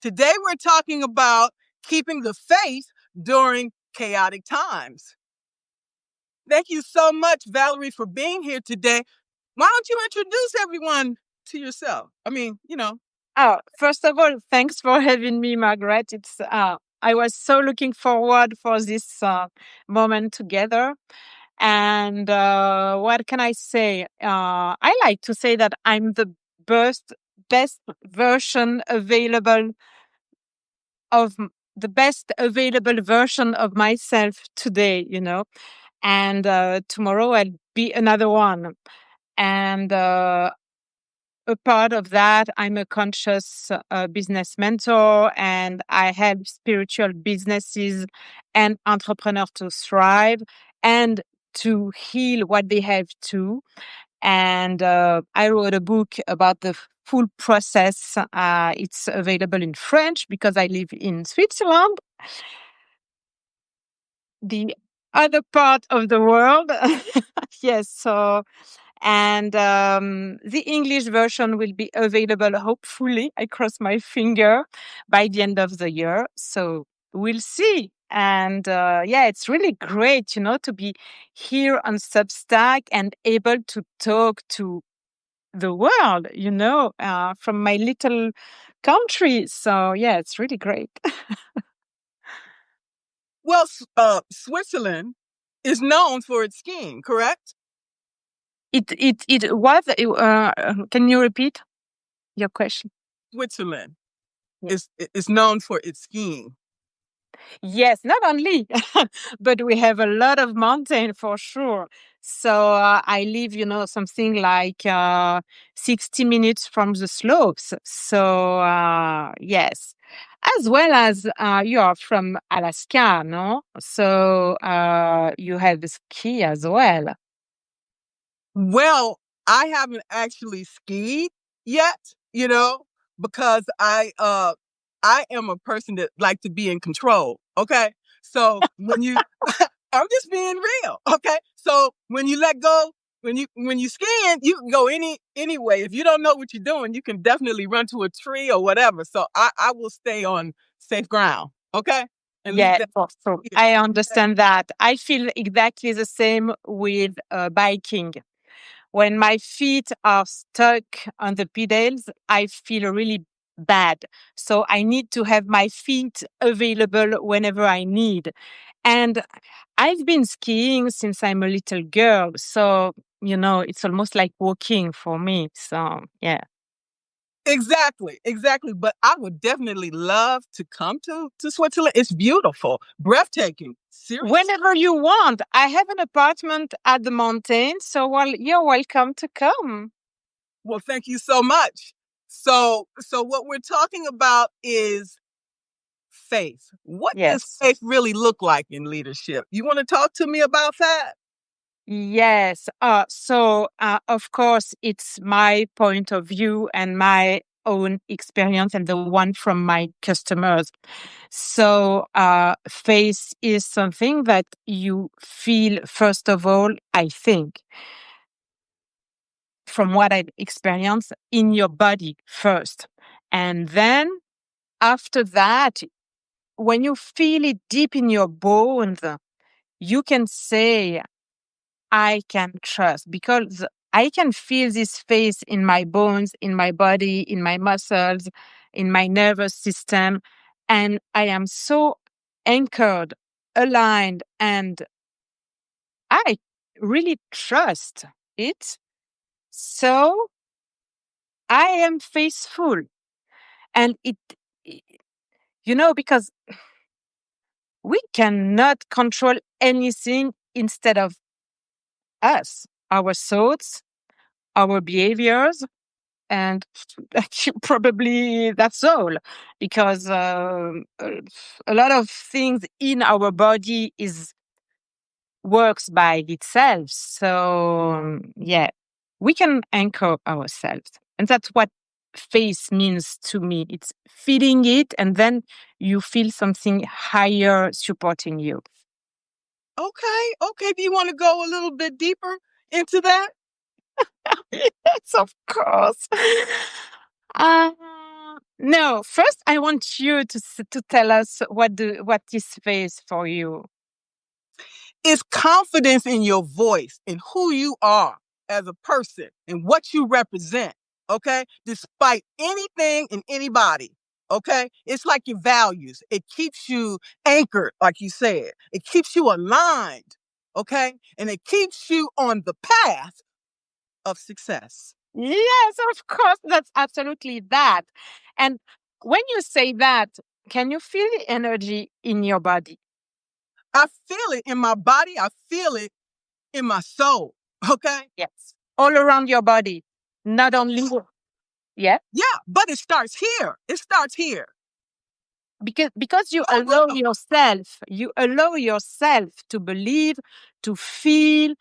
Today we're talking about keeping the faith during chaotic times. Thank you so much, Valerie, for being here today. Why don't you introduce everyone to yourself? Oh, first of all, thanks for having me, Margaret. I was so looking forward for this moment together. And what can I say? I like to say that I'm the best version available of the best available version of myself today, and tomorrow I'll be another one. And a part of that, I'm a conscious business mentor, and I help spiritual businesses and entrepreneurs to thrive and to heal what they have too. And I wrote a book about the full process. It's available in French because I live in Switzerland, the other part of the world. Yes, so and the English version will be available, hopefully, I cross my finger, by the end of the year. So we'll see. And it's really great, to be here on Substack and able to talk to the world, from my little country. So, yeah, it's really great. Well, Switzerland is known for its skiing, correct? It was, can you repeat your question? Switzerland Yeah. is known for its skiing. Yes, not only, but we have a lot of mountain for sure. So I live, something like 60 minutes from the slopes. So yes, as well as you are from Alaska, no? So you have the ski as well. Well, I haven't actually skied yet, because I am a person that like to be in control. Okay. So when you I'm just being real. Okay. So when you let go, when you skiing, you can go anyway. If you don't know what you're doing, you can definitely run to a tree or whatever. So I will stay on safe ground. Okay. And leave Yeah, that. so I understand that. I feel exactly the same with biking. When my feet are stuck on the pedals, I feel really bad. So I need to have my feet available whenever I need. And I've been skiing since I'm a little girl. So, it's almost like walking for me. So, yeah. Exactly. But I would definitely love to come to Switzerland. It's beautiful, breathtaking. Seriously. Whenever you want. I have an apartment at the mountain. So, you're welcome to come. Well, thank you so much. So what we're talking about is faith. What does Yes. faith really look like in leadership? You want to talk to me about that? Yes. Of course, it's my point of view and my own experience and the one from my customers. So, faith is something that you feel, first of all, I think, from what I've experienced, in your body first. And then after that, when you feel it deep in your bones, you can say, I can trust, because I can feel this faith in my bones, in my body, in my muscles, in my nervous system. And I am so anchored, aligned, and I really trust it. So I am faithful. And because we cannot control anything instead of us, our thoughts, our behaviors, and probably that's all, because a lot of things in our body is works by itself. So we can anchor ourselves, and that's what faith means to me. It's feeling it, and then you feel something higher supporting you. Okay. Do you want to go a little bit deeper into that? Yes, of course. Uh, No, first I want you to tell us what this phase for you. It's confidence in your voice and who you are as a person and what you represent. Okay. Despite anything and anybody. Okay. It's like your values. It keeps you anchored, like you said. It keeps you aligned. Okay. And it keeps you on the path of success. Yes, of course, that's absolutely that. And when you say that, can you feel the energy in your body? I feel it in my body. I feel it in my soul. Okay. Yes. All around your body, not only. Yeah. Yeah. But it starts here. It starts here. Because you allow yourself to believe, to feel,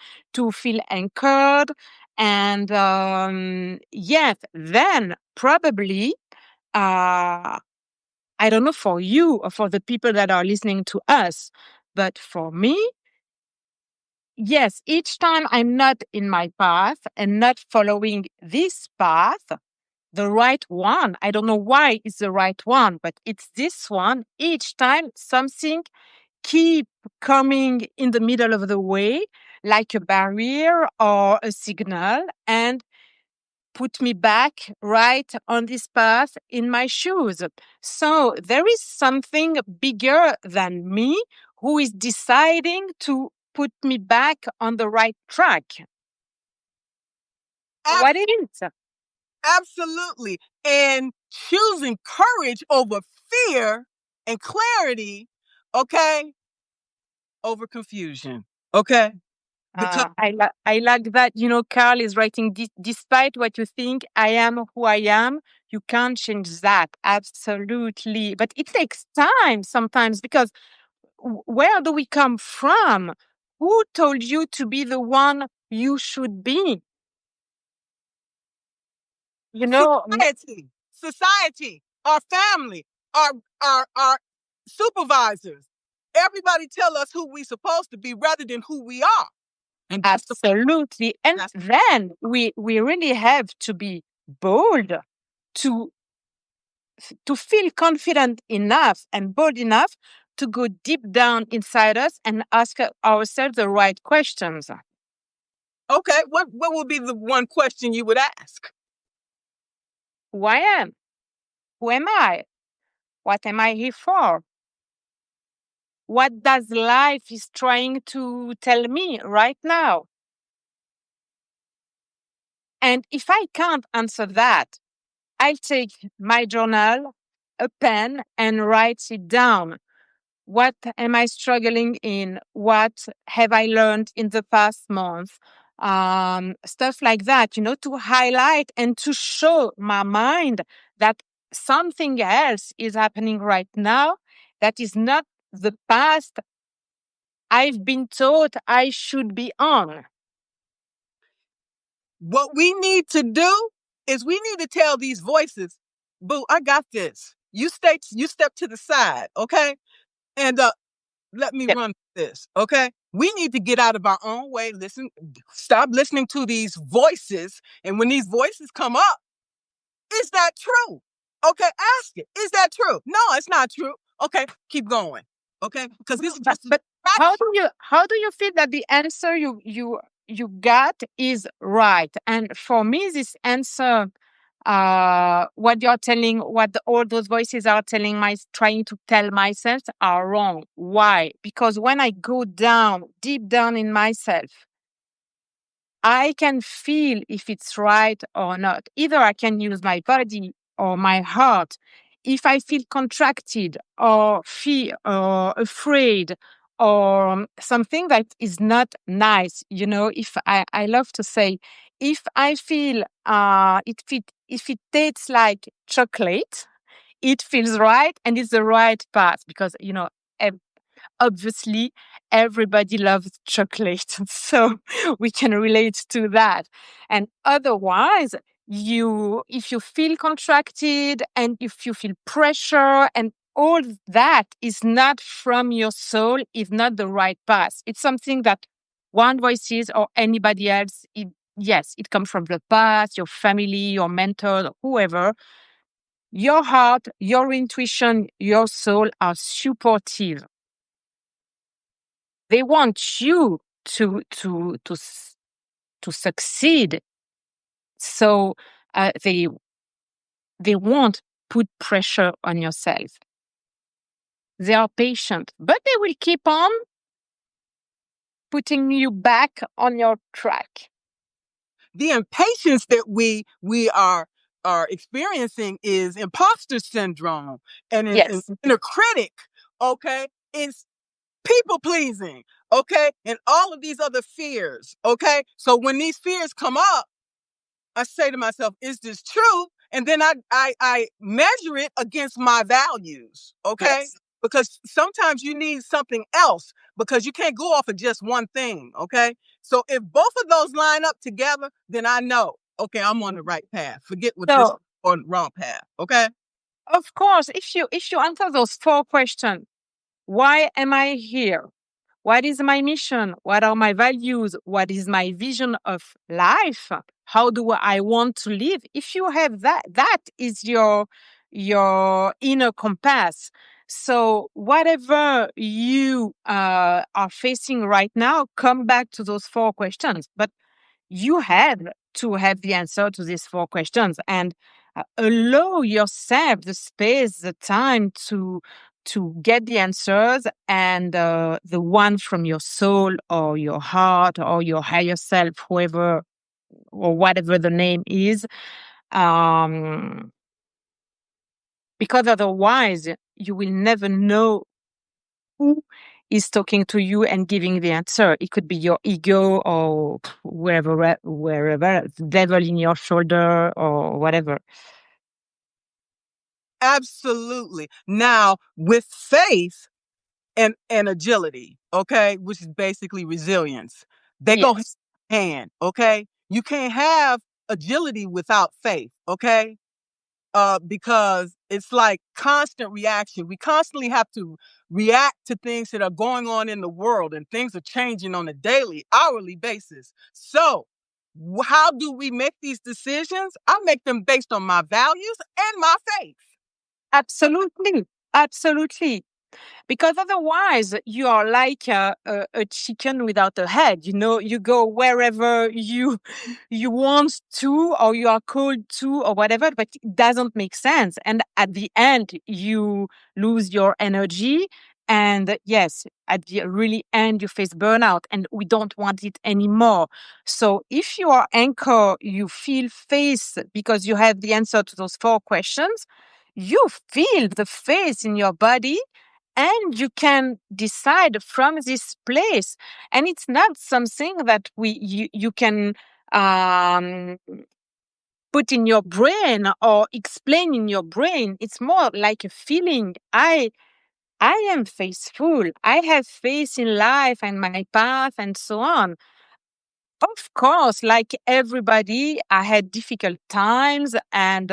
anchored. And yes, then probably, I don't know for you or for the people that are listening to us, but for me, yes, each time I'm not in my path and not following this path, the right one, I don't know why it's the right one, but it's this one. Each time something keep coming in the middle of the way, like a barrier or a signal, and put me back right on this path in my shoes. So there is something bigger than me who is deciding to put me back on the right track. What it is? Absolutely. And choosing courage over fear and clarity, okay, over confusion. Okay. Because I like that. You know, Carl is writing, despite what you think, I am who I am. You can't change that. Absolutely. But it takes time sometimes because where do we come from? Who told you to be the one you should be? You know, society, our family, our our supervisors, everybody tell us who we supposed to be rather than who we are. And absolutely. And then we really have to be bold to feel confident enough and bold enough to go deep down inside us and ask ourselves the right questions. Okay, what would be the one question you would ask? Who I am? Who am I? What am I here for? What does life is trying to tell me right now? And if I can't answer that, I'll take my journal, a pen, and write it down. What am I struggling in? What have I learned in the past month? Stuff like that, you know, to highlight and to show my mind that something else is happening right now that is not the past I've been taught I should be on. What we need to do is we need to tell these voices, boo, I got this. You step to the side, okay? And let me Yep. run this, okay? We need to get out of our own way, stop listening to these voices. And when these voices come up, is that true? Okay, ask it. Is that true? No, it's not true. Okay, keep going. Okay, because this is just But how do you feel that the answer you got is right? And for me, this answer, what you're telling, all those voices are telling trying to tell myself are wrong. Why? Because when I go down, deep down in myself, I can feel if it's right or not. Either I can use my body or my heart. If I feel contracted or fear or afraid or something that is not nice, you know, if I love to say, if I feel if it tastes like chocolate, it feels right and it's the right path because, you know, obviously everybody loves chocolate so we can relate to that. And otherwise, if you feel contracted and if you feel pressure and all that is not from your soul, is not the right path. It's something that one voices or anybody else, yes, it comes from the past, your family, your mentor, whoever. Your heart, your intuition, your soul are supportive. They want you to succeed. So they won't put pressure on yourself. They are patient, but they will keep on putting you back on your track. The impatience that we are experiencing is imposter syndrome, and Yes. inner critic. Okay, it's people pleasing. Okay, and all of these other fears. Okay, so when these fears come up, I say to myself, is this true? And then I measure it against my values. Okay. Yes. Because sometimes you need something else because you can't go off of just one thing. Okay. So if both of those line up together, then I know, okay, I'm on the right path. Forget what this So, on wrong path. Okay. of course, if you answer those four questions, why am I here? What is my mission? What are my values? What is my vision of life? How do I want to live? If you have that, that is your inner compass. So whatever you are facing right now, come back to those four questions. But you have to have the answer to these four questions and allow yourself the space, the time to get the answers and the one from your soul or your heart or your higher self, whoever or whatever the name is, um, because otherwise you will never know who is talking to you and giving the answer. It could be your ego or wherever, the devil in your shoulder or whatever. Absolutely. Now, with faith and agility, okay, which is basically resilience, they go hand Yes, in hand. Okay. You can't have agility without faith. Okay. Because it's like constant reaction. We constantly have to react to things that are going on in the world, and things are changing on a daily, hourly basis. So, how do we make these decisions? I make them based on my values and my faith. absolutely. Absolutely. Because otherwise you are like a chicken without a head. You know, you go wherever you want to or you are called to or whatever, but it doesn't make sense, and at the end you lose your energy, and yes, at the really end you face burnout, and we don't want it anymore. So if you are anchor, you feel face because you have the answer to those four questions, you feel the face in your body, and you can decide from this place, and it's not something that you can um, put in your brain or explain in your brain. It's more like a feeling. I am faithful, I have faith in life and my path and so on. Of course, like everybody, I had difficult times, and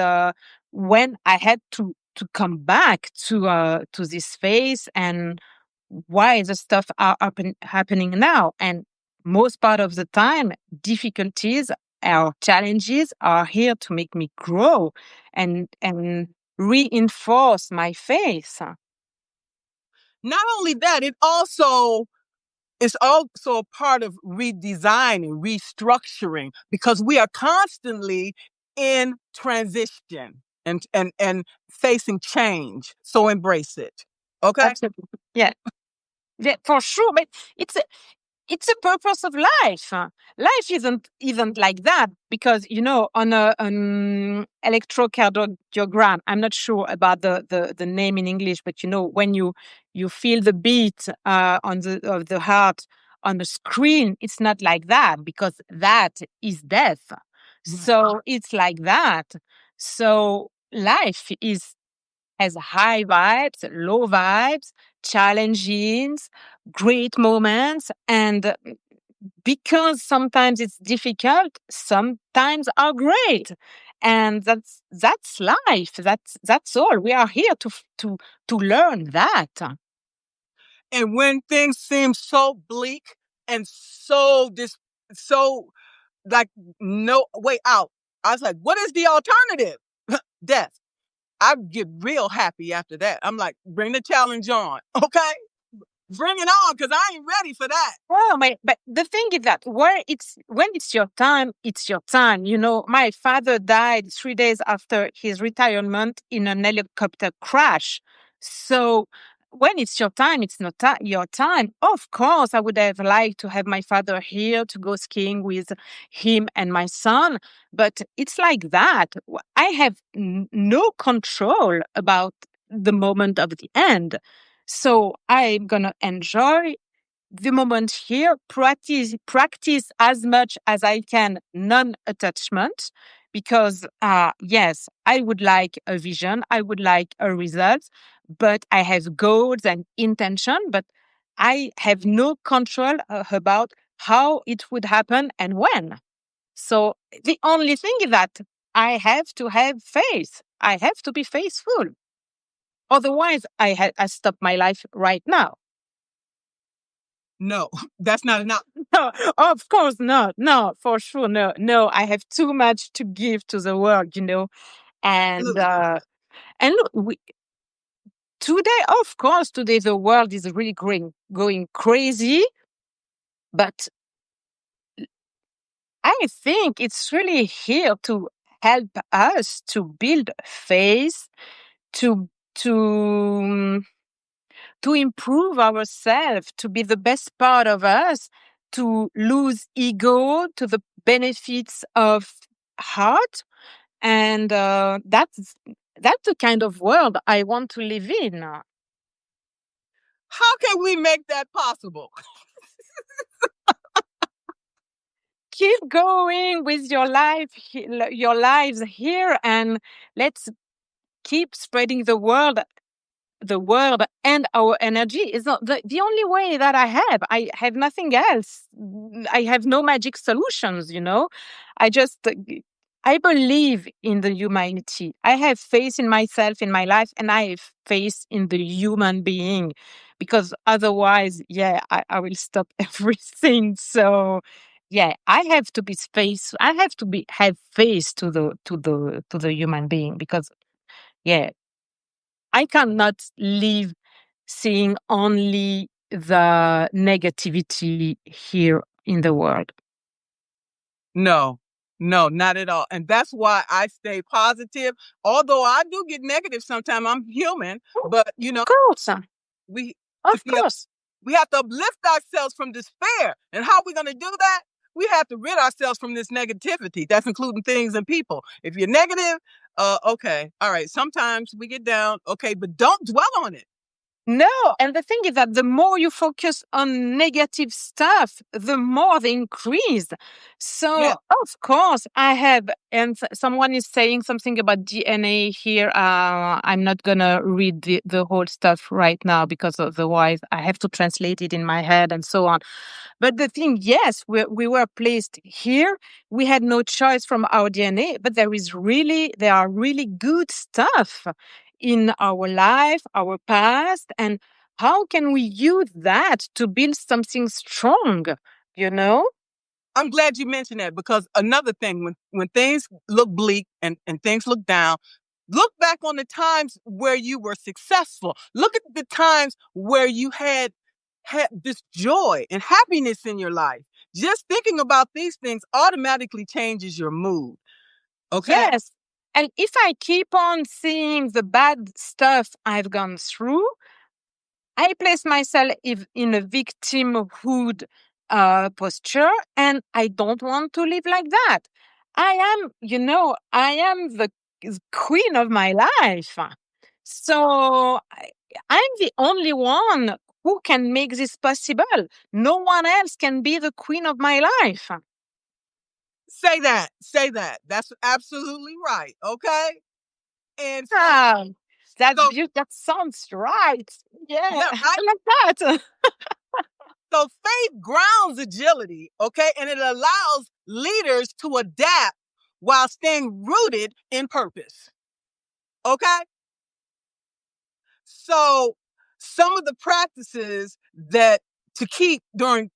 when I had to come back to this phase and why the stuff are happening now. And most part of the time, difficulties or challenges are here to make me grow and reinforce my faith. Not only that, it's also a part of redesigning, restructuring, because we are constantly in transition and facing change. So embrace it. Okay? Absolutely, yeah, yeah, for sure. But it's it's a purpose of life. Life isn't like that because on an electrocardiogram. I'm not sure about the name in English, but when you feel the beat on the of the heart on the screen, it's not like that because that is death. So it's like that. So life is has high vibes, low vibes, challenges, great moments, and because sometimes it's difficult, sometimes are great, and that's life. That's all. We are here to learn that. And when things seem so bleak and so like no way out, I was like, what is the alternative? Death. I get real happy after that. I'm like, bring the challenge on, okay? Bring it on, because I ain't ready for that. Oh my! But the thing is that when it's your time, it's your time. You know, my father died 3 days after his retirement in an helicopter crash. So when it's your time, it's not your time. Of course, I would have liked to have my father here to go skiing with him and my son, but it's like that. I have no control about the moment of the end. So I'm gonna enjoy the moment here, practice as much as I can non-attachment, because yes, I would like a vision, I would like a result, but I have goals and intention, but I have no control about how it would happen and when. So the only thing is that I have to have faith. I have to be faithful. Otherwise, I stop my life right now. No, that's not enough. No, of course not. No, for sure. No, no. I have too much to give to the world, you know. And Absolutely. and look, today, of course, today the world is really going crazy. But I think it's really here to help us to build faith, to to to improve ourselves, to be the best part of us, to lose ego to the benefits of heart. And that's the kind of world I want to live in. How can we make that possible? Keep going with your life, your lives here, and let's keep spreading the word and our energy is not the only way that I have. I have nothing else. I have no magic solutions, you know. I just, I believe in the humanity. I have faith in myself, in my life, and I have faith in the human being, because otherwise, yeah, I will stop everything. So, yeah, I have to be space. I have to have faith to the human being, because yeah, I cannot live seeing only the negativity here in the world. No, no, not at all. And that's why I stay positive. Although I do get negative sometimes, I'm human, but Of course, we to of be course. we have to uplift ourselves from despair. And how are we going to do that? We have to rid ourselves from this negativity. That's including things and people. If you're negative, okay, all right. Sometimes we get down, okay, but don't dwell on it. No, and the thing is that the more you focus on negative stuff, the more they increase. So, Yeah, of course, I have, and someone is saying something about DNA here. I'm not gonna read the whole stuff right now, because otherwise I have to translate it in my head and so on. But the thing, yes, we were placed here. We had no choice from our DNA, but there are really good stuff in our life, our past, and how can we use that to build something strong, you know? I'm glad you mentioned that, because another thing, when things look bleak and things look down, look back on the times where you were successful. Look at the times where you had this joy and happiness in your life. Just thinking about these things automatically changes your mood. Okay? Yes. And if I keep on seeing the bad stuff I've gone through, I place myself in a victimhood posture, and I don't want to live like that. I am the queen of my life. So I'm the only one who can make this possible. No one else can be the queen of my life. Say that. Say that. That's absolutely right. Okay? And Ah, that's so beautiful. That sounds right. Yeah, yeah, right? I like that. So faith grounds agility, okay? And it allows leaders to adapt while staying rooted in purpose. Okay? So some of the practices that to keep during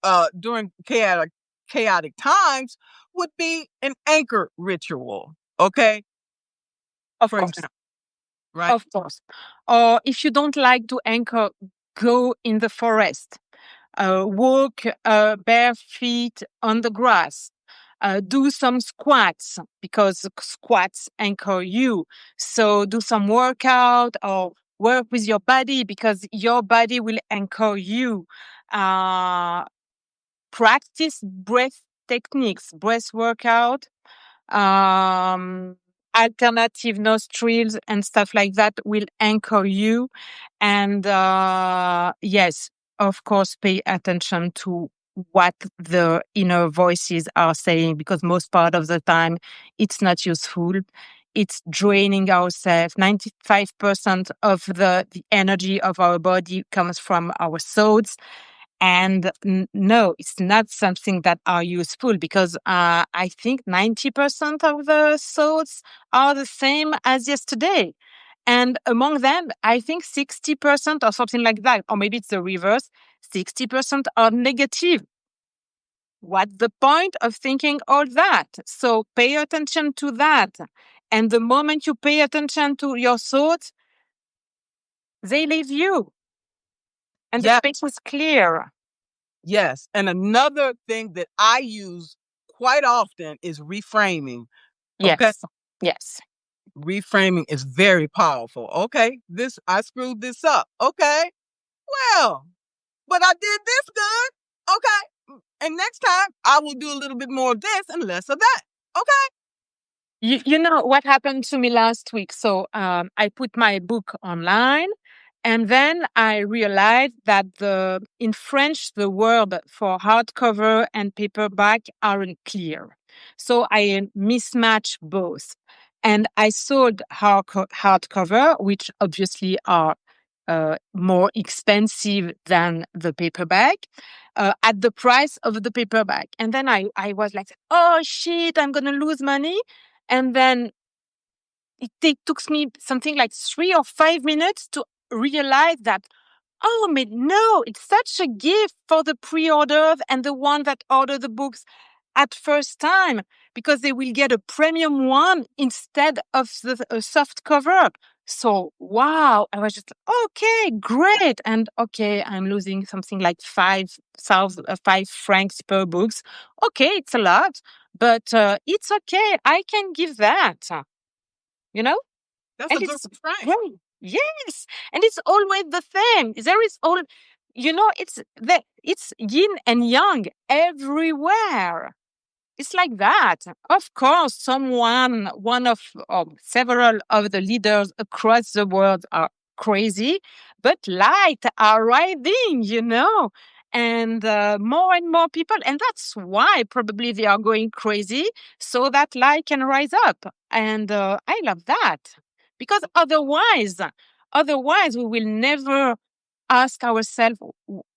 chaotic times would be an anchor ritual. Okay. Of For course. example. Right. of course. Or if you don't like to anchor, go in the forest. Walk bare feet on the grass. Do some squats because squats anchor you. So do some workout or work with your body because your body will anchor you. Uh, Practice breath techniques, breath workout, um, alternative nostrils and stuff like that will anchor you. And yes, of course, pay attention to what the inner voices are saying because most part of the time it's not useful. It's draining ourselves. 95% of the energy of our body comes from our thoughts. And no, it's not something that are useful because I think 90% of the thoughts are the same as yesterday. And among them, I think 60% or something like that, or maybe it's the reverse, 60% are negative. What's the point of thinking all that? So pay attention to that. And the moment you pay attention to your thoughts, they leave you and the Yeah. space is clear. Yes. And another thing that I use quite often is reframing. Okay. Yes. Yes. Reframing is very powerful. Okay. I screwed this up. Okay. Well, but I did this good. Okay. And next time I will do a little bit more of this and less of that. Okay. You know what happened to me last week? So I put my book online, and then I realized that in French the word for hardcover and paperback aren't clear. So I mismatched both, and I sold hardcover, which obviously are more expensive than the paperback, at the price of the paperback. And then I was like, oh shit, I'm going to lose money. And then took me something like 3 or 5 minutes to realize that, oh, no, it's such a gift for the pre-orders and the one that order the books at first time because they will get a premium one instead of the soft cover. So, wow, I was just, okay, great. And okay, I'm losing something like 5 francs per books. Okay, it's a lot, but it's okay. I can give that, you know? That's a And good it's refrain. great. Yes. And it's always the same. There is all, it's yin and yang everywhere. It's like that. Of course, one of several of the leaders across the world are crazy, but light are rising. And more and more people. And that's why probably they are going crazy so that light can rise up. And I love that because otherwise we will never ask ourselves,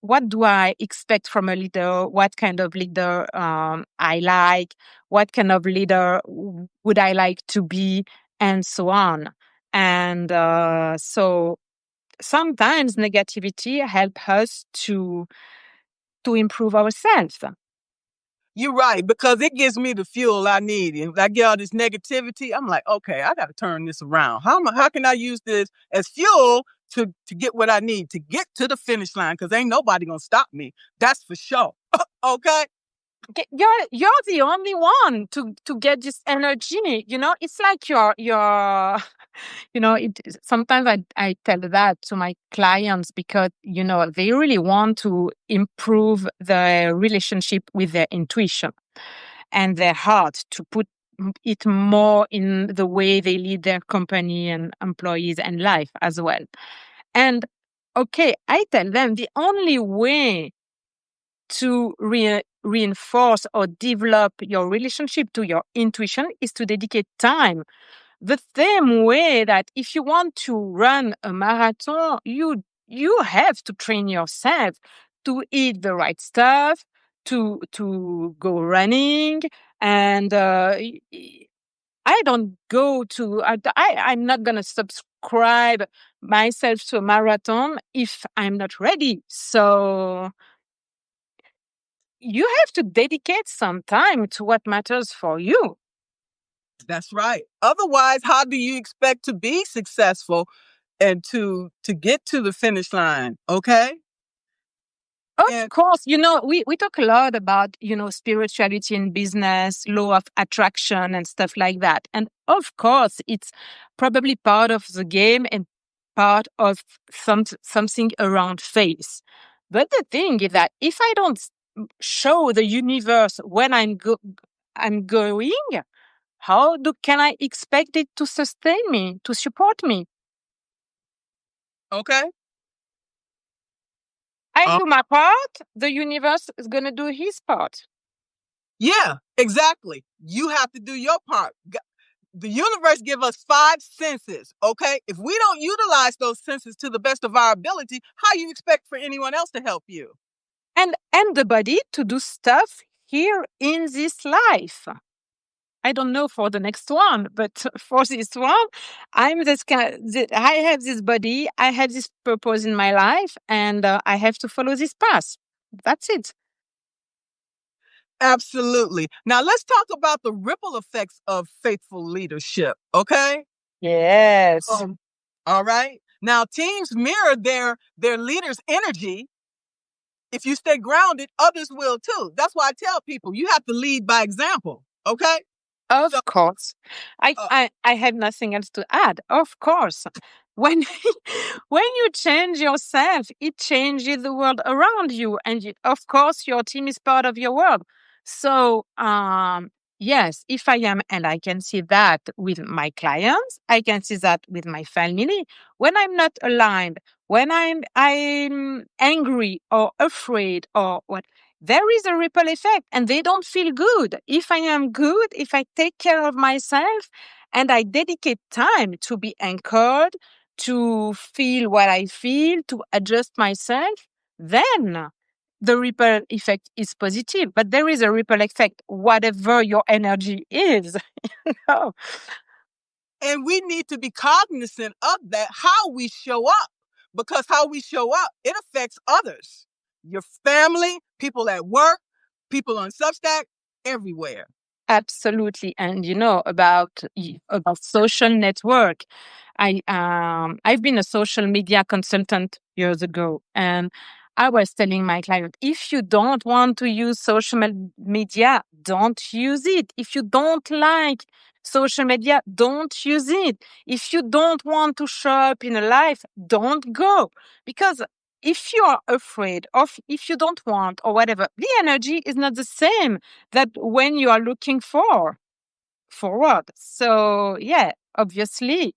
what do I expect from a leader? What kind of leader I like? What kind of leader would I like to be? And so on. And so sometimes negativity help us to improve ourselves. You're right, because it gives me the fuel I need. And I get all this negativity. I'm like, okay, I got to turn this around. How can I use this as fuel to get what I need to get to the finish line? Because ain't nobody gonna stop me. That's for sure. Okay. You're the only one to get this energy. It's like you're sometimes I tell that to my clients because, they really want to improve their relationship with their intuition and their heart to put it more in the way they lead their company and employees and life as well. And okay, I tell them the only way to reinforce or develop your relationship to your intuition is to dedicate time. The same way that if you want to run a marathon, you have to train yourself to eat the right stuff, to go running, and I don't go to. I'm not gonna subscribe myself to a marathon if I'm not ready. So you have to dedicate some time to what matters for you. That's right. Otherwise, how do you expect to be successful and to get to the finish line? Okay. Of And course, we talk a lot about, spirituality in business, law of attraction and stuff like that. And of course, it's probably part of the game and part of something around faith. But the thing is that if I don't show the universe when I'm going, how can I expect it to sustain me, to support me? okay. I Uh, do my part, the universe is going to do his part. yeah, exactly. You have to do your part. The universe give us five senses, okay? If we don't utilize those senses to the best of our ability, how you expect for anyone else to help you? And the body to do stuff here in this life. I don't know for the next one, but for this one, I'm this kind. I have this body. I have this purpose in my life, and I have to follow this path. That's it. Absolutely. Now let's talk about the ripple effects of faithful leadership, okay? Yes. Um, all right. Now teams mirror their leaders' energy. If you stay grounded, others will too. That's why I tell people you have to lead by example, okay? So, Of course. I, uh, I, I have nothing else to add. Of course. When when you change yourself, it changes the world around you. And of course, your team is part of your world. So, yes, if I am, and I can see that with my clients, I can see that with my family. When I'm not aligned, when I'm angry or afraid or what, there is a ripple effect and they don't feel good. If I am good, if I take care of myself and I dedicate time to be anchored, to feel what I feel, to adjust myself, then the ripple effect is positive. But there is a ripple effect, whatever your energy is. Oh, and we need to be cognizant of that, how we show up, because how we show up, it affects others, your family, people at work, people on Substack, everywhere. absolutely. And about social network. I've been a social media consultant years ago, and I was telling my client, if you don't want to use media, don't use it. If you don't like social media, don't use it. If you don't want to show up in a life, don't go. Because if you are afraid of, if you don't want or whatever, the energy is not the same that when you are looking forward. So yeah, obviously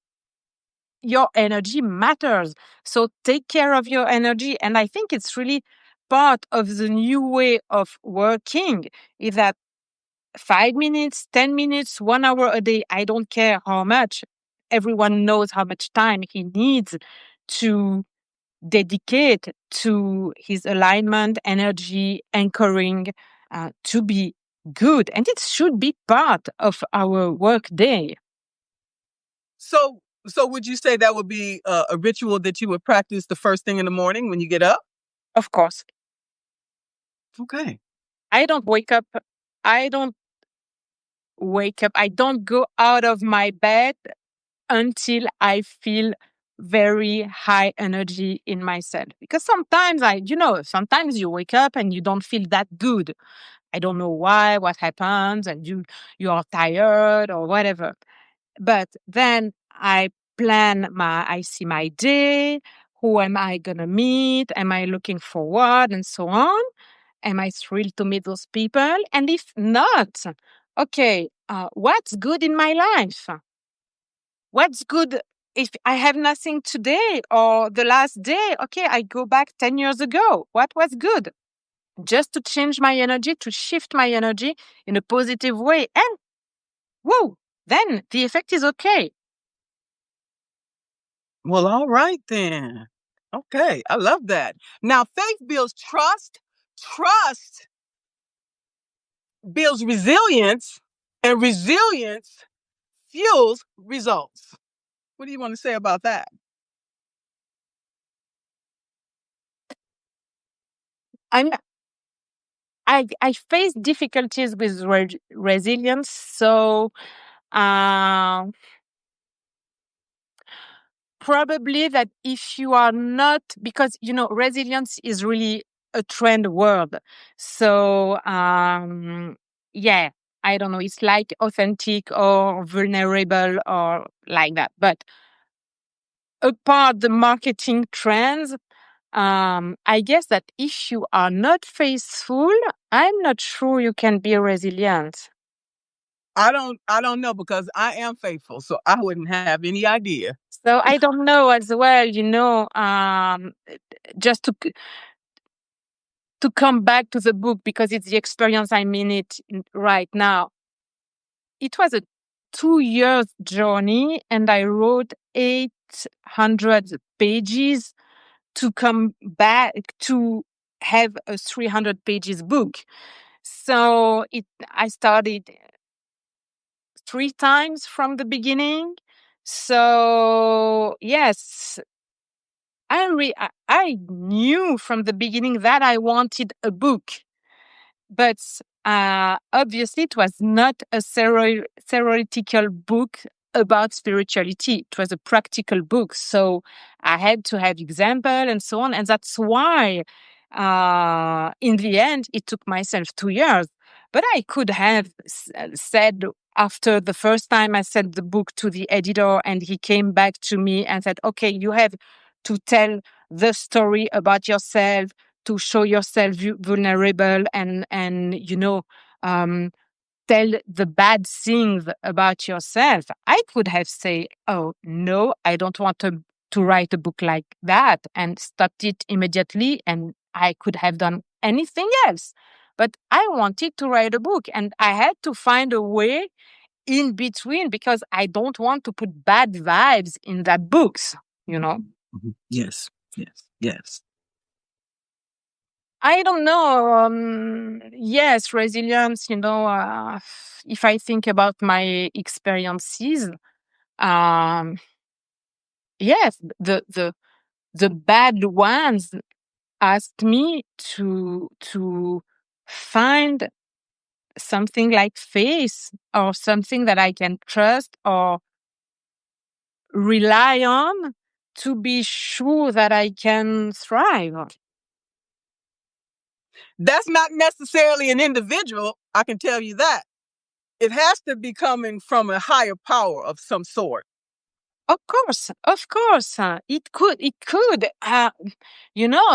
your energy matters. So take care of your energy. And I think it's really part of the new way of working is that 5 minutes, 10 minutes, 1 hour a day, I don't care how much. Everyone knows how much time he needs to dedicate to his alignment, energy, anchoring to be good. And it should be part of our work day. So would you say that would be a ritual that you would practice the first thing in the morning when you get up? Of course, Okay. I don't wake up. I don't wake up. I don't go out of my bed until I feel very high energy in myself. Because sometimes sometimes you wake up and you don't feel that good. I don't know why, what happens, and you are tired or whatever. But then I see my day. Who am I gonna meet? Am I looking forward and so on? Am I thrilled to meet those people? And if not, okay, what's good in my life? What's good if I have nothing today or the last day? Okay, I go back 10 years ago. What was good? Just to change my energy, to shift my energy in a positive way. And whoa, then the effect is okay. Well, all right then. Okay, I love that. Now, faith builds trust, trust builds resilience, and resilience fuels results. What do you want to say about that? I'm I face difficulties with resilience. So Uh, Probably that if you are not, because, resilience is really a trend word. So, yeah, I don't know. It's like authentic or vulnerable or like that. But apart the marketing trends, I guess that if you are not faithful, I'm not sure you can be resilient. I don't know because I am faithful, so I wouldn't have any idea. So I don't know as well, just to come back to the book because it's the experience I'm in it right now. It was a 2 years journey and I wrote 800 pages to come back to have a 300 pages book. So I started 3 times from the beginning. So yes, I knew from the beginning that I wanted a book, but obviously it was not a theoretical book about spirituality. It was a practical book, so I had to have example and so on, and that's why in the end it took myself 2 years. But I could have said after the first time I sent the book to the editor and he came back to me and said, okay, you have to tell the story about yourself, to show yourself vulnerable and um, tell the bad things about yourself. I could have said, oh no, I don't want to write a book like that, and stopped it immediately, and I could have done anything else. But I wanted to write a book and I had to find a way in between because I don't want to put bad vibes in that books. Yes, yes, yes. I don't know. Yes, resilience, if I think about my experiences, um, yes, the bad ones asked me to find something like faith or something that I can trust or rely on to be sure that I can thrive. That's not necessarily an individual, I can tell you that. It has to be coming from a higher power of some sort. Of course, it could.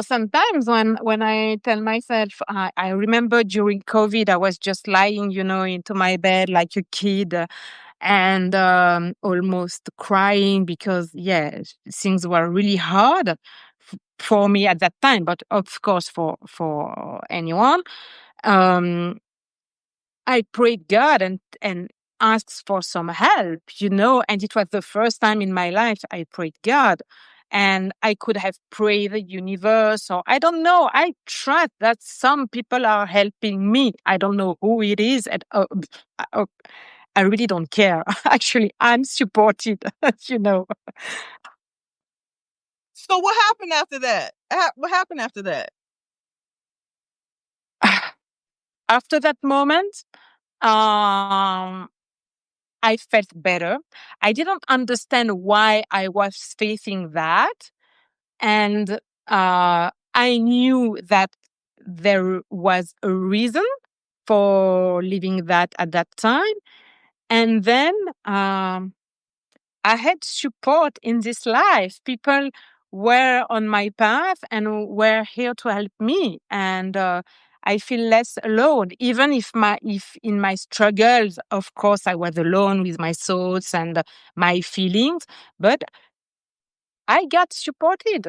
Sometimes when I tell myself, I remember during COVID, I was just lying, into my bed like a kid, and almost crying because, yeah, things were really hard for me at that time, but of course for anyone. Um, I prayed God and asked for some help, and it was the first time in my life I prayed God. And I could have prayed the universe, or I don't know. I trust that some people are helping me. I don't know who it is. And uh, I really don't care. Actually, I'm supported, you know. So what happened after that? What happened after that? After that moment, um, I felt better. I didn't understand why I was facing that. And I knew that there was a reason for leaving that at that time. And then I had support in this life. People were on my path and were here to help me. And I feel less alone, even if in my struggles, of course, I was alone with my thoughts and my feelings, but I got supported.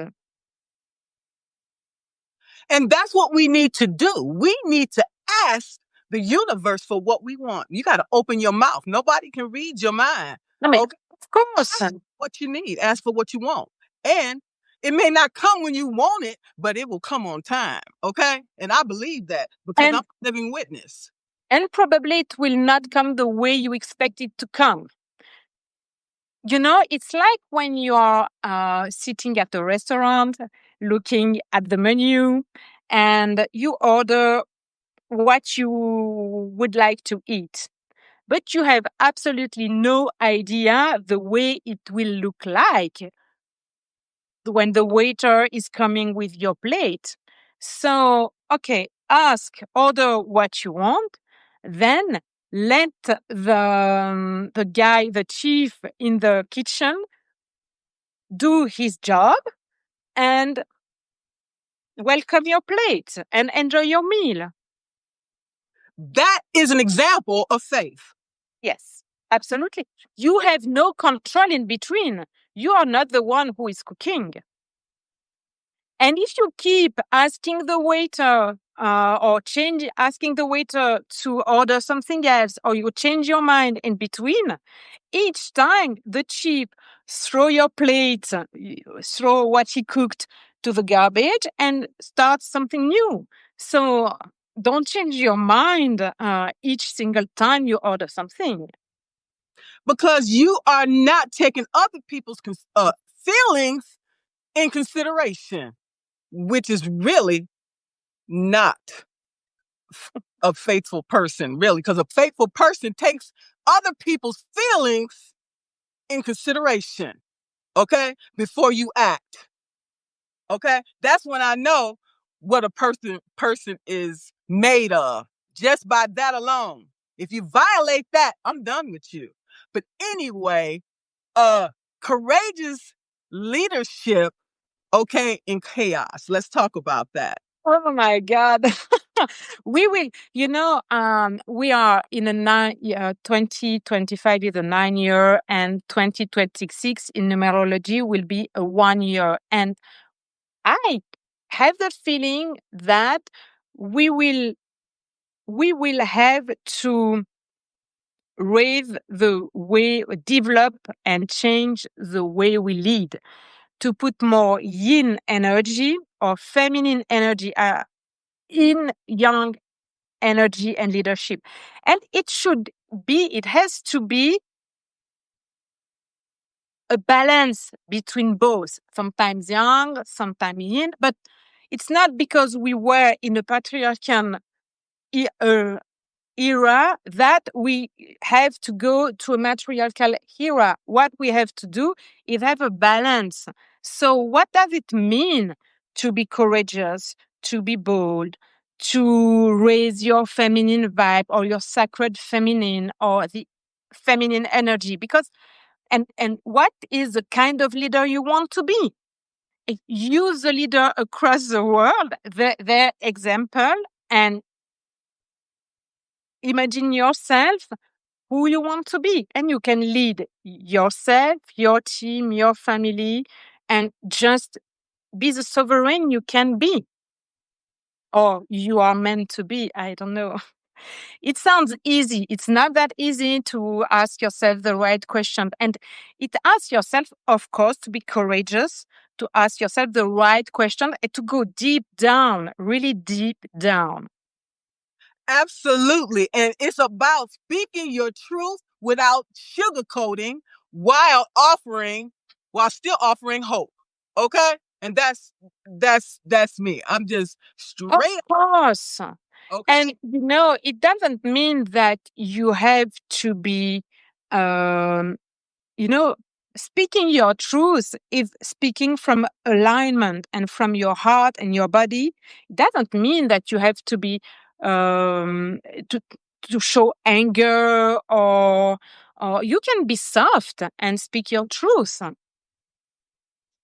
And that's what we need to do. We need to ask the universe for what we want. You got to open your mouth. Nobody can read your mind. I mean, Okay. of course. Ask what you need. Ask for what you want. And it may not come when you want it, but it will come on time. Okay. And I believe that because I'm And a living witness. and probably it will not come the way you expect it to come. It's like when you are sitting at a restaurant, looking at the menu, and you order what you would like to eat. but you have absolutely no idea the way it will look like when the waiter is coming with your plate. So, okay, order what you want, then let the guy, the chief in the kitchen, do his job and welcome your plate and enjoy your meal. That is an example of faith. Yes, absolutely. You have no control in between. You are not the one who is cooking. And if you keep asking the waiter asking the waiter to order something else, or you change your mind in between, each time the chief throw your plate, throw what he cooked to the garbage and start something new. So don't change your mind each single time you order something. Because you are not taking other people's feelings in consideration, which is really not a faithful person, really, because a faithful person takes other people's feelings in consideration, okay, before you act. Okay, that's when I know what a person is made of, just by that alone. If you violate that, I'm done with you. But anyway, courageous leadership, okay, in chaos. Let's talk about that. Oh my God. We will, we are in a 2025 is a 9 year, and 2026 in numerology will be a 1 year. And I have the feeling that we will have to raise the way, develop and change the way we lead, to put more yin energy or feminine energy in young energy and leadership. And it has to be a balance between both, sometimes young, sometimes yin, but it's not because we were in a patriarchal era that we have to go to a matriarchal era. What we have to do is have a balance. So what does it mean to be courageous, to be bold, to raise your feminine vibe or your sacred feminine or the feminine energy? Because and what is the kind of leader you want to be? Use the leader across the world, their example, and imagine yourself who you want to be. And you can lead yourself, your team, your family, and just be the sovereign you can be. Or you are meant to be. I don't know. It sounds easy. It's not that easy to ask yourself the right question. And it asks yourself, of course, to be courageous, to ask yourself the right question and to go deep down, really deep down. Absolutely. And it's about speaking your truth without sugarcoating while still offering hope. Okay? And that's me. I'm just Of straight. course. Okay. And it doesn't mean that you have to be, um, speaking your truth is speaking from alignment and from your heart and your body. It doesn't mean that you have to be um, to to show anger, or you can be soft and speak your truth.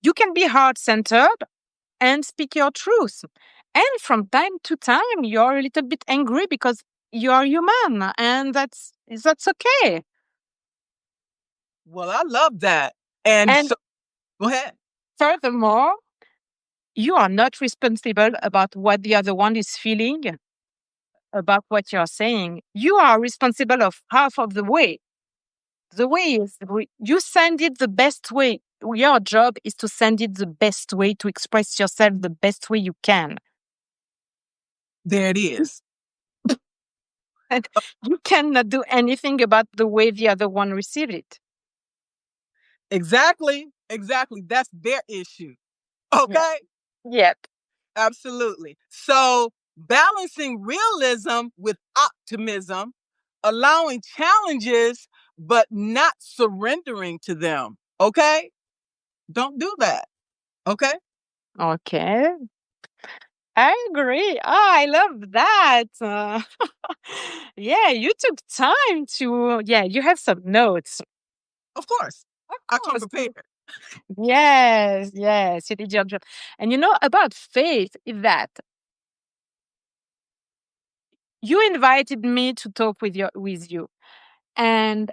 You can be heart centered and speak your truth. And from time to time, you're a little bit angry because you are human, and that's okay. Well, I love that. And And so go ahead. furthermore, you are not responsible about what the other one is feeling about what you're saying. You are responsible of half of the way. The way is you send it the best way. Your job is to send it the best way, to express yourself the best way you can. There it is. And you cannot do anything about the way the other one received it. Exactly. Exactly. That's their issue. Yeah. Okay? Yep. Absolutely. So balancing realism with optimism, allowing challenges, but not surrendering to them. Okay? Don't do that. Okay? Okay. I agree. Oh, I love that. Yeah, you took time to, yeah, you have some notes. Of course. Of I come course. prepared. Yes, yes, you did your job. And about faith is that you invited me to talk with you, and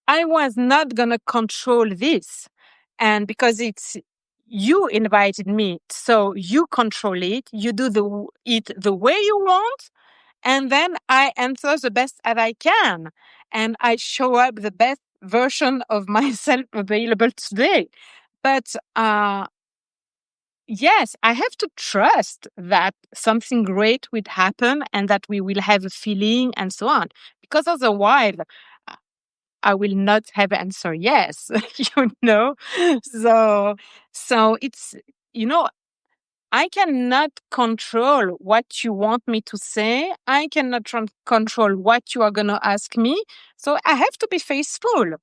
I was not gonna control this. And because it's you invited me, so you control it, you do it the way you want, and then I answer the best as I can, and I show up the best version of myself available today. But yes, I have to trust that something great would happen and that we will have a feeling and so on. Because otherwise, uh, I will not have answer yes, you know. So, so it's you know I cannot control what you want me to say. I cannot control what you are going to ask me. So I have to be faithful,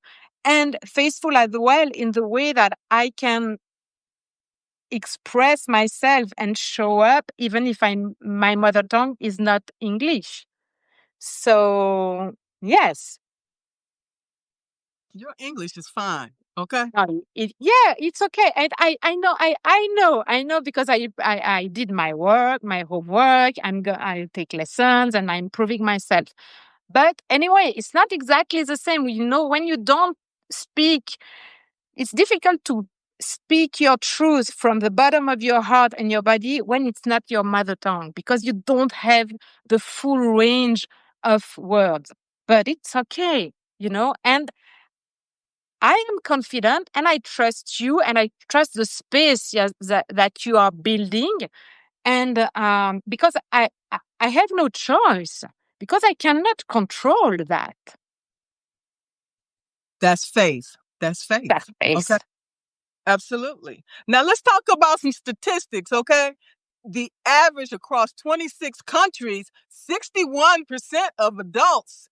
and faithful as well in the way that I can express myself and show up even if my mother tongue is not English. So yes. Your English is fine. Okay? Yeah, it's okay. And I know because I did my work, my homework. I take lessons and I'm improving myself. But anyway, it's not exactly the same. When you don't speak, it's difficult to speak your truth from the bottom of your heart and your body when it's not your mother tongue because you don't have the full range of words. But it's okay. And I am confident and I trust you and I trust the space that you are building. And because I have no choice, because I cannot control that. That's faith. That's faith. That Okay? space. Absolutely. Now let's talk about some statistics, okay? The average across 26 countries, 61% of adults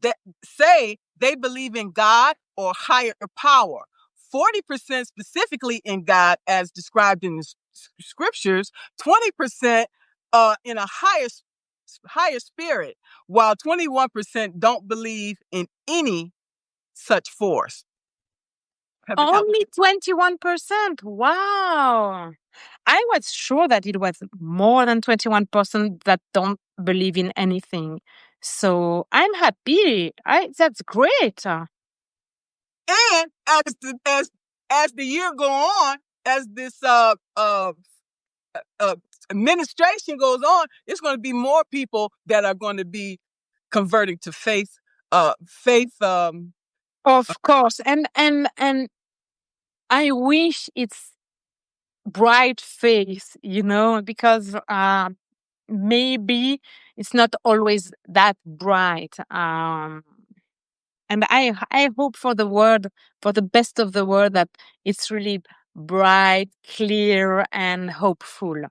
that say they believe in God or higher power. 40% specifically in God as described in the scriptures, 20% in a higher spirit, while 21% don't believe in any such force. Only 21%. Wow. I was sure that it was more than 21% that don't believe in anything. So I'm happy. That's great. And as the year go on, as this uh administration goes on, it's going to be more people that are going to be converting to faith. Of course. And I wish it's bright face, because maybe it's not always that bright. And I hope for the world, for the best of the world, that it's really bright, clear, and hopeful.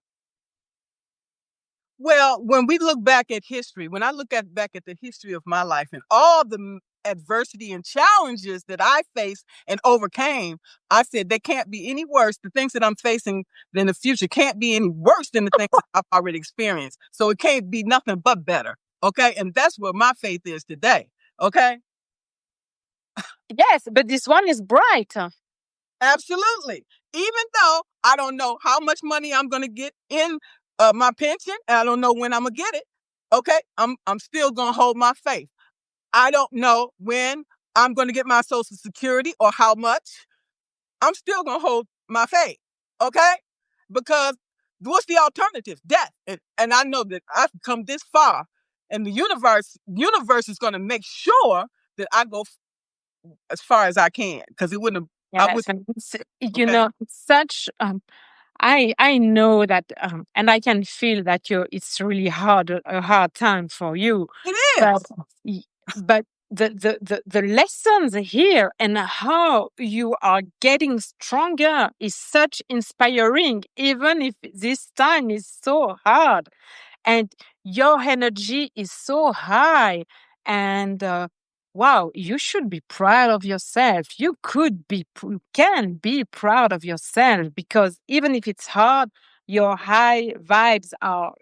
Well, when we look back at history, when I look back at the history of my life and all the adversity and challenges that I faced and overcame, I said they can't be any worse. The things that I'm facing in the future can't be any worse than the things that I've already experienced. So it can't be nothing but better. Okay. And that's where my faith is today. Okay. Yes, but this one is bright. Absolutely. Even though I don't know how much money I'm going to get in my pension, and I don't know when I'm going to get it. Okay. I'm still going to hold my faith. I don't know when I'm going to get my Social Security or how much. I'm still going to hold my faith. Okay. Because what's the alternative? Death. And I know that I've come this far, and the universe is going to make sure that I go as far as I can, because it wouldn't have, I would. Yes, and Okay. it's such. I know that, and I can feel that it's really a hard time for you, It but is. y- but the lessons here and how you are getting stronger is such inspiring, even if this time is so hard and your energy is so high And wow, you should be proud of yourself. You can be proud of yourself, because even if it's hard, your high vibes are,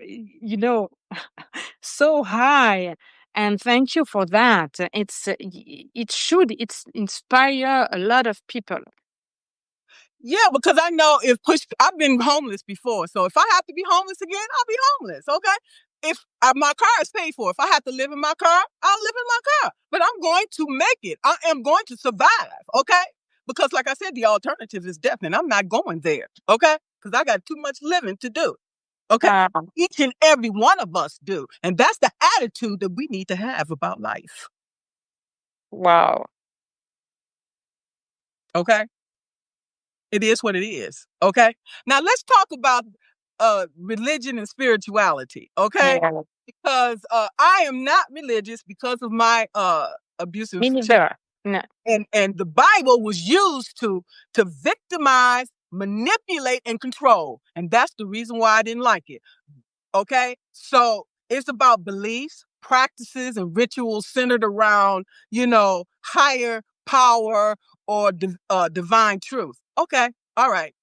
so high. And thank you for that. It's inspire a lot of people. Yeah, because I know if push, I've been homeless before. So if I have to be homeless again, I'll be homeless. Okay. If my car is paid for, if I have to live in my car, I'll live in my car. But I'm going to make it. I am going to survive. Okay. Because, like I said, the alternative is death, and I'm not going there. Okay. Because I got too much living to do. Okay. Uh, Each and every one of us do. And that's the attitude that we need to have about life. wow. Okay. It is what it is. Okay. Now let's talk about religion and spirituality. Okay. Yeah. Because I am not religious because of my Me abusive child, neither. No. and the Bible was used to victimize, manipulate, and control, and that's the reason why I didn't like it. Okay, so it's about beliefs, practices, and rituals centered around higher power or divine truth. Okay, all right.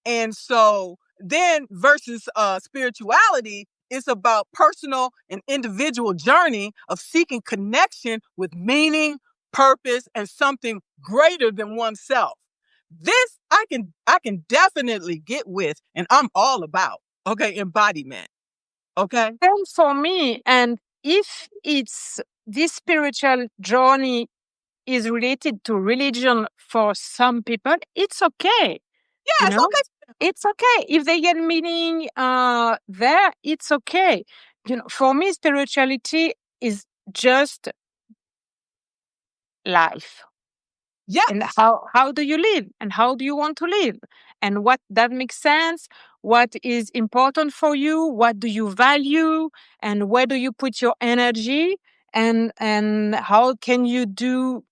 And so then versus spirituality, it's about personal and individual journey of seeking connection with meaning, purpose, and something greater than oneself. This I can definitely get with, and I'm all about. Okay, embodiment. Okay. Same for me. And if it's this spiritual journey is related to religion for some people, it's okay. You Yeah, it's know, okay. it's okay. If they get meaning there, it's okay. For me, spirituality is just life. And Yes. how do you live, and how do you want to live, and what that makes sense, what is important for you, what do you value, and where do you put your energy, and how can you do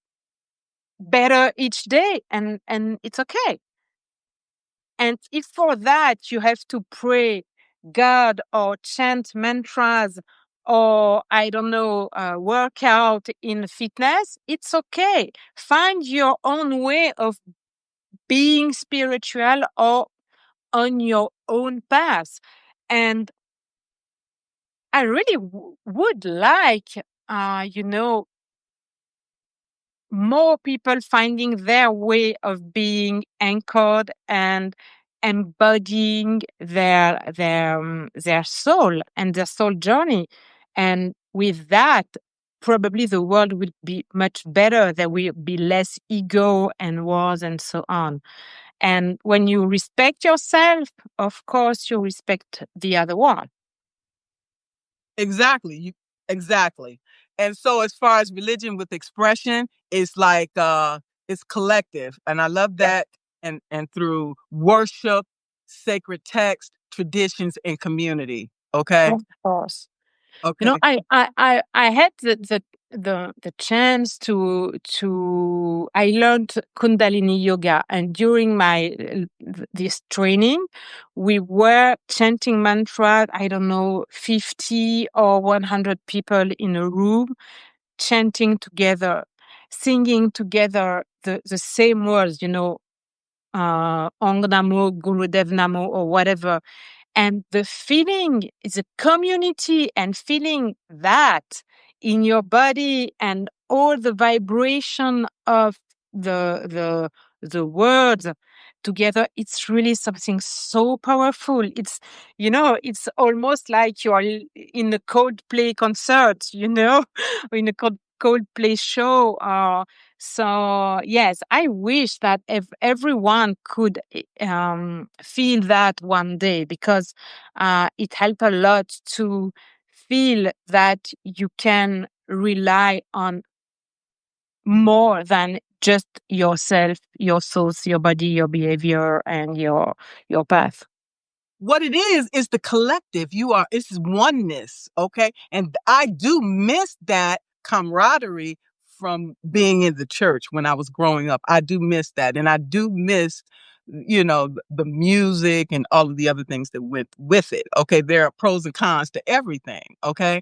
better each day, and it's okay. And if for that you have to pray God or chant mantras, or I don't know, work out in fitness, it's okay. Find your own way of being spiritual or on your own path. And I really would like, you know, more people finding their way of being anchored and embodying their soul and their soul journey. And with that, probably the world will be much better. There will be less ego and wars and so on. And when you respect yourself, of course, you respect the other one. Exactly. Exactly. And so as far as religion with expression, it's like it's collective. And I love that. And through worship, sacred text, traditions, and community. Okay. Of course. Okay. I had the chance to I learned Kundalini yoga, and during my this training, we were chanting mantra. I don't know, 50 or 100 people in a room chanting together, singing together the same words. Ong Namo, Gurudev Namo, or whatever. And the feeling is a community, and feeling that in your body, and all the vibration of the words together, it's really something so powerful. It's almost like you are in a Coldplay concert, or in a Coldplay show. So yes, I wish that if everyone could feel that one day, because it helped a lot to feel that you can rely on more than just yourself, your thoughts, your body, your behavior, and your path. What it is the collective. It's oneness. Okay. And I do miss that camaraderie from being in the church when I was growing up. I do miss that. And I do miss, the music and all of the other things that went with it. Okay. There are pros and cons to everything. Okay.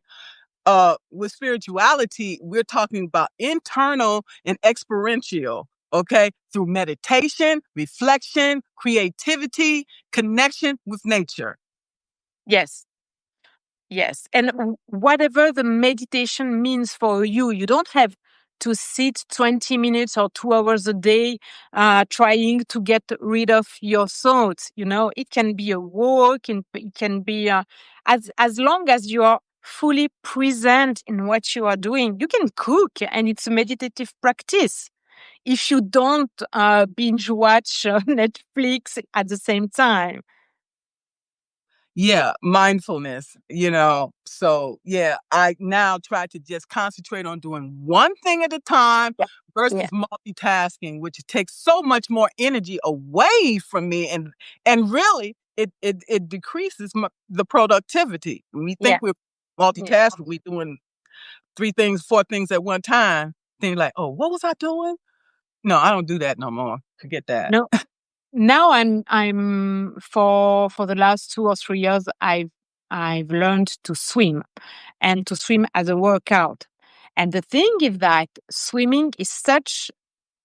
with spirituality, we're talking about internal and experiential, okay, through meditation, reflection, creativity, connection with nature. Yes. Yes. And whatever the meditation means for you, you don't have to sit 20 minutes or 2 hours a day trying to get rid of your thoughts. It can be a walk, and it can be as long as you are fully present in what you are doing. You can cook, and it's a meditative practice. If you don't binge watch Netflix at the same time. Yeah, mindfulness, So, yeah, I now try to just concentrate on doing one thing at a time Yeah. versus Yeah. multitasking, which takes so much more energy away from me, and really it decreases the productivity. When we think Yeah. we're Yeah. multitasking, we doing three things, four things at one time. Then you're like, oh, what was I doing? No, I don't do that no more. Forget that. No. Now I'm for the last 2 or 3 years I've learned to swim, and to swim as a workout. And the thing is that swimming is such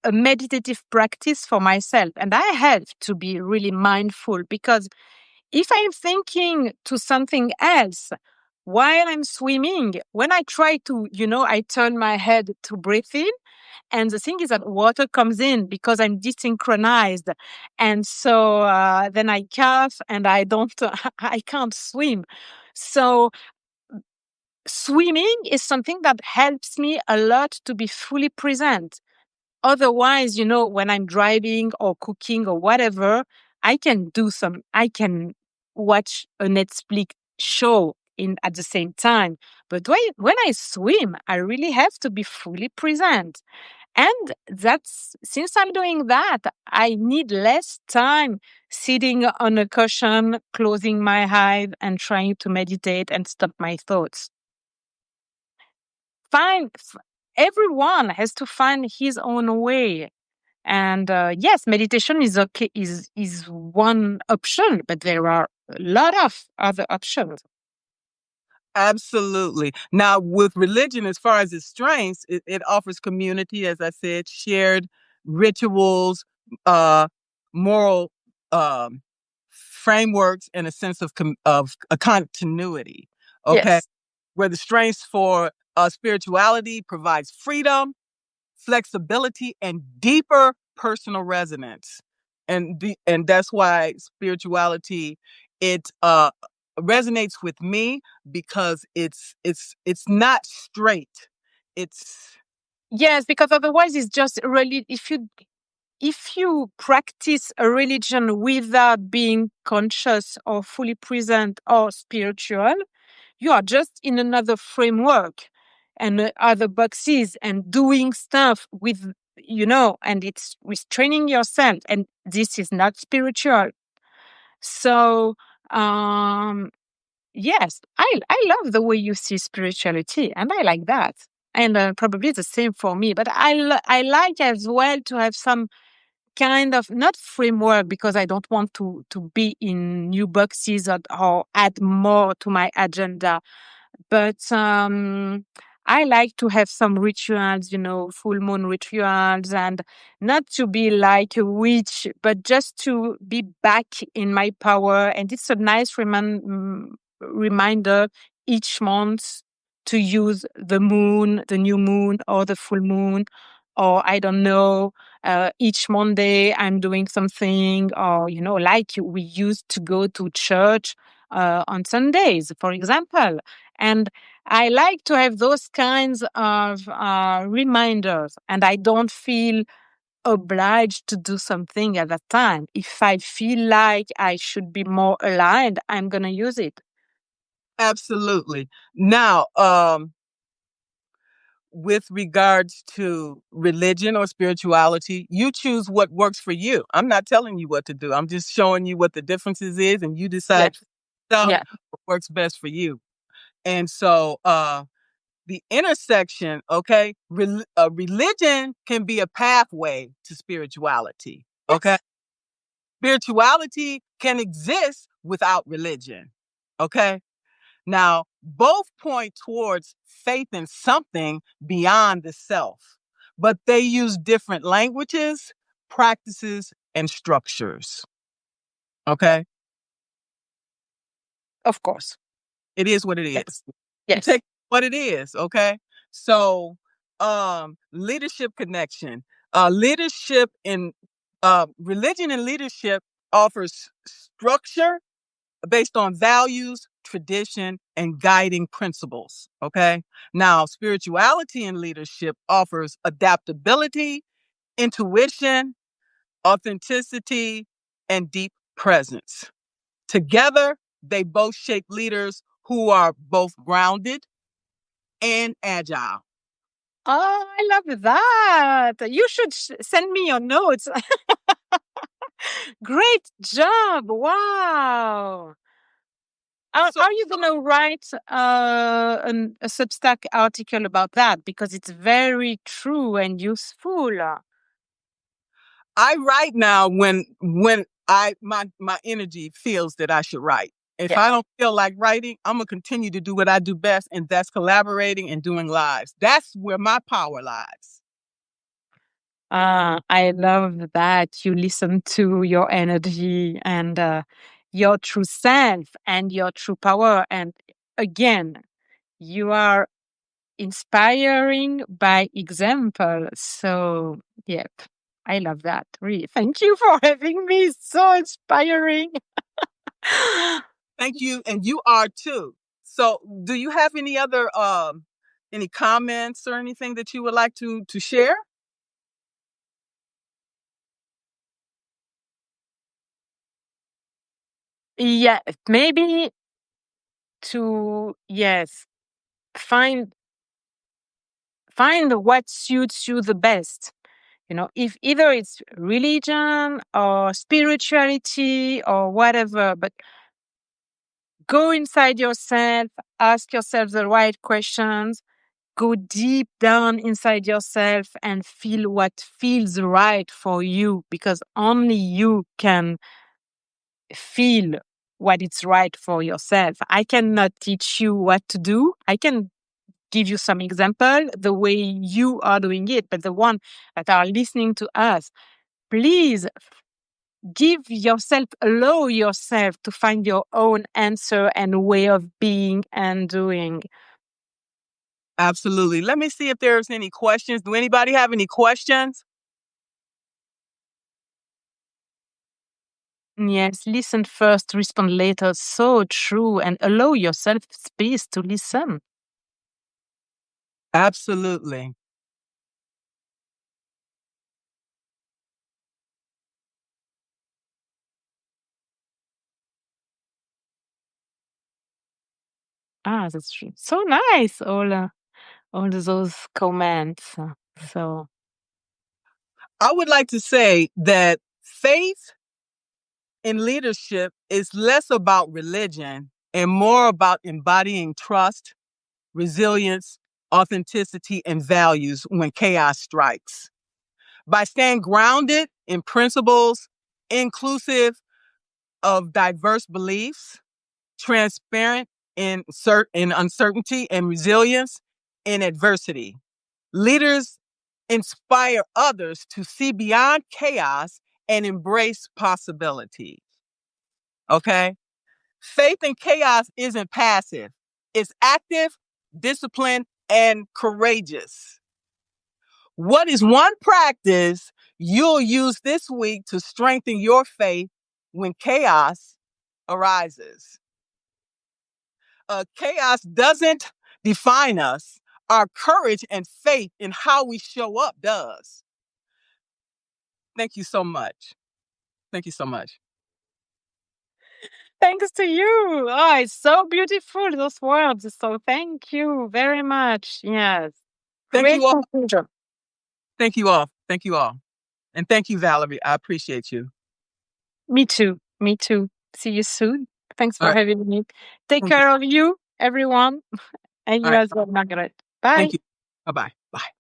a meditative practice for myself, and I have to be really mindful, because if I'm thinking to something else while I'm swimming, when I try to, I turn my head to breathe in, and the thing is that water comes in because I'm desynchronized. And so then I cough and I don't, I can't swim. So swimming is something that helps me a lot to be fully present. Otherwise, when I'm driving or cooking or whatever, I can watch a Netflix show at the same time. But when I swim, I really have to be fully present. And that's since I'm doing that, I need less time sitting on a cushion, closing my eyes and trying to meditate and stop my thoughts. Find Everyone has to find his own way. And yes, meditation is okay, is one option, but there are a lot of other options. Absolutely. Now, with religion, as far as its strengths, it offers community, as I said, shared rituals, uh, moral frameworks, and a sense of a continuity. Okay, Yes. where the strengths for spirituality provides freedom, flexibility, and deeper personal resonance. And that's why spirituality, it resonates with me, because it's not straight. It's Yes, because otherwise it's just really, if you practice a religion without being conscious or fully present or spiritual, you are just in another framework and other boxes and doing stuff with, and it's restraining yourself. And this is not spiritual. So, yes, I love the way you see spirituality, and I like that. And probably the same for me. But I like as well to have some kind of, not framework, because I don't want to be in new boxes, or add more to my agenda. But I like to have some rituals, full moon rituals, and not to be like a witch, but just to be back in my power. And it's a nice reminder each month to use the moon, the new moon, or the full moon, or I don't know, each Monday I'm doing something, or, like we used to go to church on Sundays, for example. And I like to have those kinds of reminders, and I don't feel obliged to do something at that time. If I feel like I should be more aligned, I'm going to use it. absolutely. Now, with regards to religion or spirituality, you choose what works for you. I'm not telling you what to do. I'm just showing you what the differences is, and you decide Yes. for yourself Yeah. what works best for you. And so, the intersection, okay, religion can be a pathway to spirituality. Okay, Yes. spirituality can exist without religion. Okay, Now, both point towards faith in something beyond the self, but they use different languages, practices, and structures. Okay? Of course. It is what it is. Yes. You Yes. take what it is, okay? So, leadership connection. Leadership in religion and leadership offers structure based on values, tradition, and guiding principles. Okay. Now, spirituality and leadership offers adaptability, intuition, authenticity, and deep presence. Together, they both shape leaders who are both grounded and agile. Oh, I love that. You should send me your notes. Great job. Wow. So Are you going to write a Substack article about that? Because it's very true and useful. I write now when I my energy feels that I should write. If Yeah. I don't feel like writing, I'm gonna continue to do what I do best, and that's collaborating and doing lives. That's where my power lies. I love that you listen to your energy and your true self and your true power. And again, you are inspiring by example. So, yep, I love that. Really, thank you for having me. It's so inspiring. Thank you, and you are too. So, do you have any comments or anything that you would like to share? Yeah, maybe to yes, find find what suits you the best. You know, if either it's religion or spirituality or whatever, but go inside yourself, ask yourself the right questions, go deep down inside yourself and feel what feels right for you, because only you can feel what is right for yourself. I cannot teach you what to do. I can give you some example the way you are doing it, but the one that are listening to us, please allow yourself to find your own answer and way of being and doing. Absolutely. Let me see if there's any questions. Do anybody have any questions? Yes, listen first, respond later. So true. And allow yourself space to listen. Absolutely. That's true. So nice. All those comments. So I would like to say that faith in leadership is less about religion and more about embodying trust, resilience, authenticity, and values when chaos strikes. By staying grounded in principles inclusive of diverse beliefs, transparent in uncertainty, and resilience in adversity, leaders inspire others to see beyond chaos and embrace possibility. Okay? Faith in chaos isn't passive, it's active, disciplined, and courageous. What is one practice you'll use this week to strengthen your faith when chaos arises? Chaos doesn't define us. Our courage and faith in how we show up does. Thank you so much. Thank you so much. thanks to you. Oh, it's so beautiful, those words. So thank you very much. Yes. Thank Great you all. conclusion. Thank you all. Thank you all. And thank you, Valerie. I appreciate you. Me too. Me too. See you soon. Thanks All for right. having me. Take Thank you. care of you, everyone, and All you right. as well, Margaret. Thank Bye. you. Bye-bye. Bye.